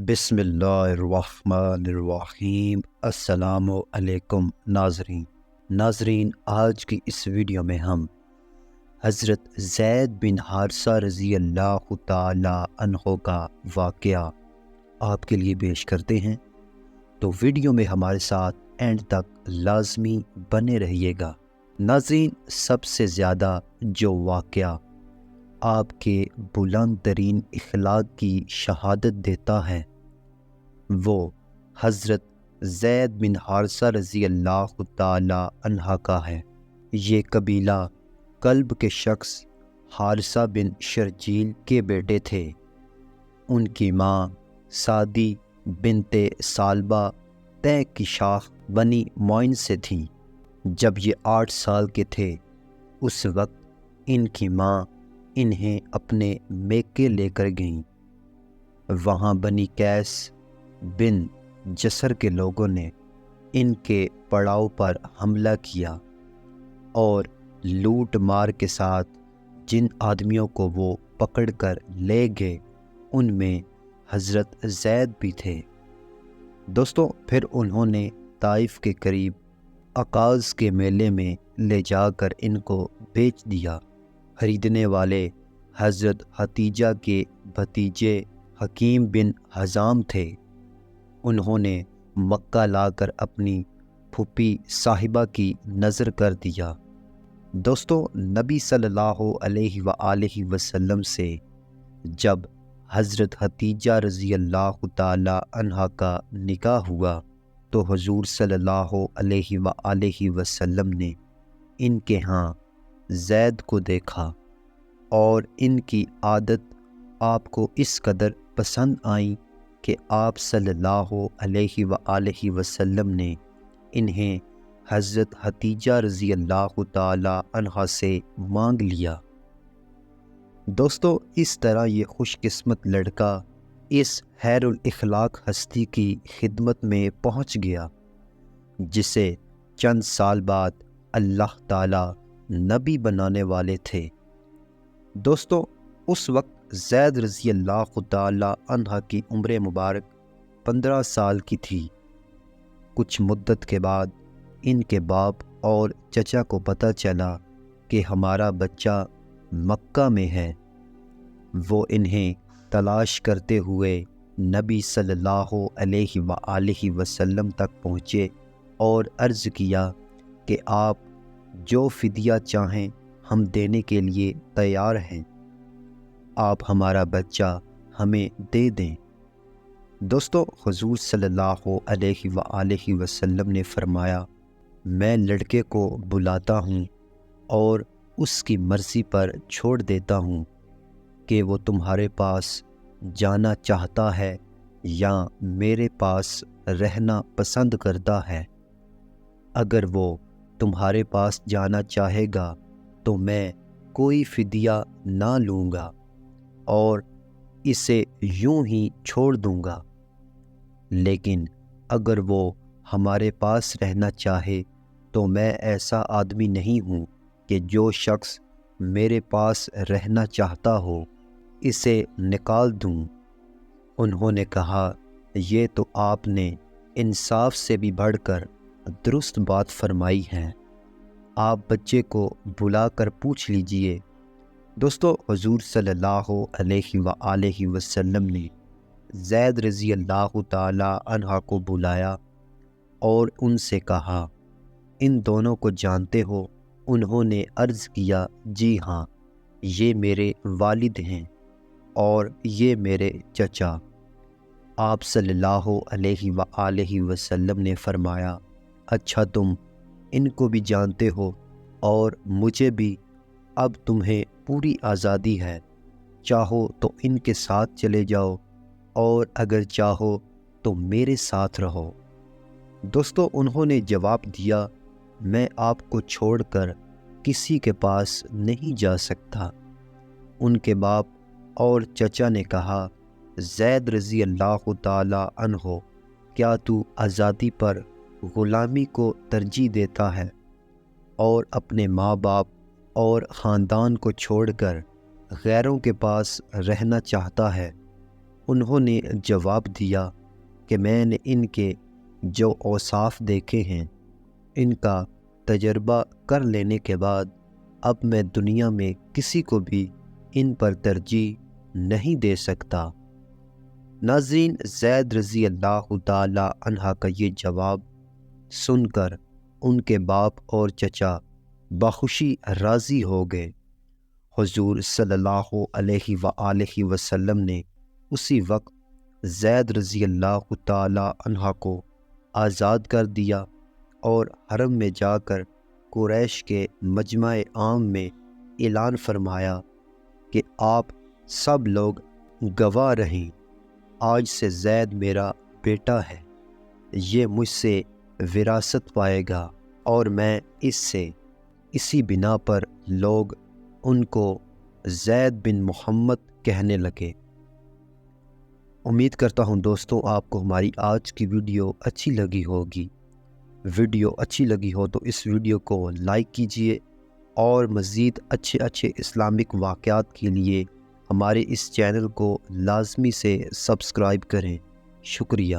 بسم اللہ الرحمن الرحیم۔ السلام علیکم ناظرین، آج کی اس ویڈیو میں ہم حضرت زید بن حارثہ رضی اللہ تعالی عنہ کا واقعہ آپ کے لیے پیش کرتے ہیں، تو ویڈیو میں ہمارے ساتھ اینڈ تک لازمی بنے رہیے گا۔ ناظرین، سب سے زیادہ جو واقعہ آپ کے بلند ترین اخلاق کی شہادت دیتا ہے وہ حضرت زید بن حارثہ رضی اللہ تعالی عنہ کا ہے۔ یہ قبیلہ کلب کے شخص حارثہ بن شرجیل کے بیٹے تھے۔ ان کی ماں سعدی بنت ثعلبہ طے کی شاخ بنی معین سے تھیں۔ جب یہ 8 سال کے تھے اس وقت ان کی ماں انہیں اپنے میکے لے کر گئیں۔ وہاں بنی قیس بن جسر کے لوگوں نے ان کے پڑاؤ پر حملہ کیا اور لوٹ مار کے ساتھ جن آدمیوں کو وہ پکڑ کر لے گئے ان میں حضرت زید بھی تھے۔ دوستو، پھر انہوں نے طائف کے قریب عکاظ کے میلے میں لے جا کر ان کو بیچ دیا۔ خریدنے والے حضرت حتیجہ کے بھتیجے حکیم بن حزام تھے۔ انہوں نے مکہ لا کر اپنی پھوپھی صاحبہ کی نظر کر دیا۔ دوستو، نبی صلی اللہ علیہ وآلہ وسلم سے جب حضرت حتیجہ رضی اللہ تعالی عنہ کا نکاح ہوا تو حضور صلی اللہ علیہ وآلہ وسلم نے ان کے ہاں زید کو دیکھا اور ان کی عادت آپ کو اس قدر پسند آئی کہ آپ صلی اللہ علیہ وآلہ وسلم نے انہیں حضرت حتیجہ رضی اللہ تعالی عنہ سے مانگ لیا۔ دوستو، اس طرح یہ خوش قسمت لڑکا اس خیر الاخلاق ہستی کی خدمت میں پہنچ گیا جسے چند سال بعد اللہ تعالی نبی بنانے والے تھے۔ دوستو، اس وقت زید رضی اللہ تعالی عنہ کی عمر مبارک 15 سال کی تھی۔ کچھ مدت کے بعد ان کے باپ اور چچا کو پتہ چلا کہ ہمارا بچہ مکہ میں ہے۔ وہ انہیں تلاش کرتے ہوئے نبی صلی اللہ علیہ وآلہ وسلم تک پہنچے اور عرض کیا کہ آپ جو فدیہ چاہیں ہم دینے کے لیے تیار ہیں، آپ ہمارا بچہ ہمیں دے دیں۔ دوستو، حضور صلی اللہ علیہ وآلہ وسلم نے فرمایا، میں لڑکے کو بلاتا ہوں اور اس کی مرضی پر چھوڑ دیتا ہوں کہ وہ تمہارے پاس جانا چاہتا ہے یا میرے پاس رہنا پسند کرتا ہے۔ اگر وہ تمہارے پاس جانا چاہے گا تو میں کوئی فدیہ نہ لوں گا اور اسے یوں ہی چھوڑ دوں گا، لیکن اگر وہ ہمارے پاس رہنا چاہے تو میں ایسا آدمی نہیں ہوں کہ جو شخص میرے پاس رہنا چاہتا ہو اسے نکال دوں۔ انہوں نے کہا، یہ تو آپ نے انصاف سے بھی بڑھ کر درست بات فرمائی ہے، آپ بچے کو بلا کر پوچھ لیجئے۔ دوستو، حضور صلی اللہ علیہ وآلہ وسلم نے زید رضی اللہ تعالی عنہ کو بلایا اور ان سے کہا، ان دونوں کو جانتے ہو؟ انہوں نے عرض کیا، جی ہاں، یہ میرے والد ہیں اور یہ میرے چچا۔ آپ صلی اللہ علیہ وآلہ وسلم نے فرمایا، اچھا، تم ان کو بھی جانتے ہو اور مجھے بھی، اب تمہیں پوری آزادی ہے، چاہو تو ان کے ساتھ چلے جاؤ اور اگر چاہو تو میرے ساتھ رہو۔ دوستو، انہوں نے جواب دیا، میں آپ کو چھوڑ کر کسی کے پاس نہیں جا سکتا۔ ان کے باپ اور چچا نے کہا، زید رضی اللہ تعالی عنہ، کیا تو آزادی پر غلامی کو ترجیح دیتا ہے اور اپنے ماں باپ اور خاندان کو چھوڑ کر غیروں کے پاس رہنا چاہتا ہے؟ انہوں نے جواب دیا کہ میں نے ان کے جو اوصاف دیکھے ہیں ان کا تجربہ کر لینے کے بعد اب میں دنیا میں کسی کو بھی ان پر ترجیح نہیں دے سکتا۔ ناظرین، زید رضی اللہ تعالی عنہ کا یہ جواب سن کر ان کے باپ اور چچا بخوشی راضی ہو گئے۔ حضور صلی اللہ علیہ وآلہ وسلم نے اسی وقت زید رضی اللہ تعالی عنہ کو آزاد کر دیا اور حرم میں جا کر قریش کے مجمع عام میں اعلان فرمایا کہ آپ سب لوگ گواہ رہیں، آج سے زید میرا بیٹا ہے، یہ مجھ سے وراثت پائے گا، اور میں اسی بنا پر لوگ ان کو زید بن محمد کہنے لگے۔ امید کرتا ہوں دوستوں آپ کو ہماری آج کی ویڈیو اچھی لگی ہوگی۔ ویڈیو اچھی لگی ہو تو اس ویڈیو کو لائک کیجئے اور مزید اچھے اسلامک واقعات کے لیے ہمارے اس چینل کو لازمی سے سبسکرائب کریں۔ شکریہ۔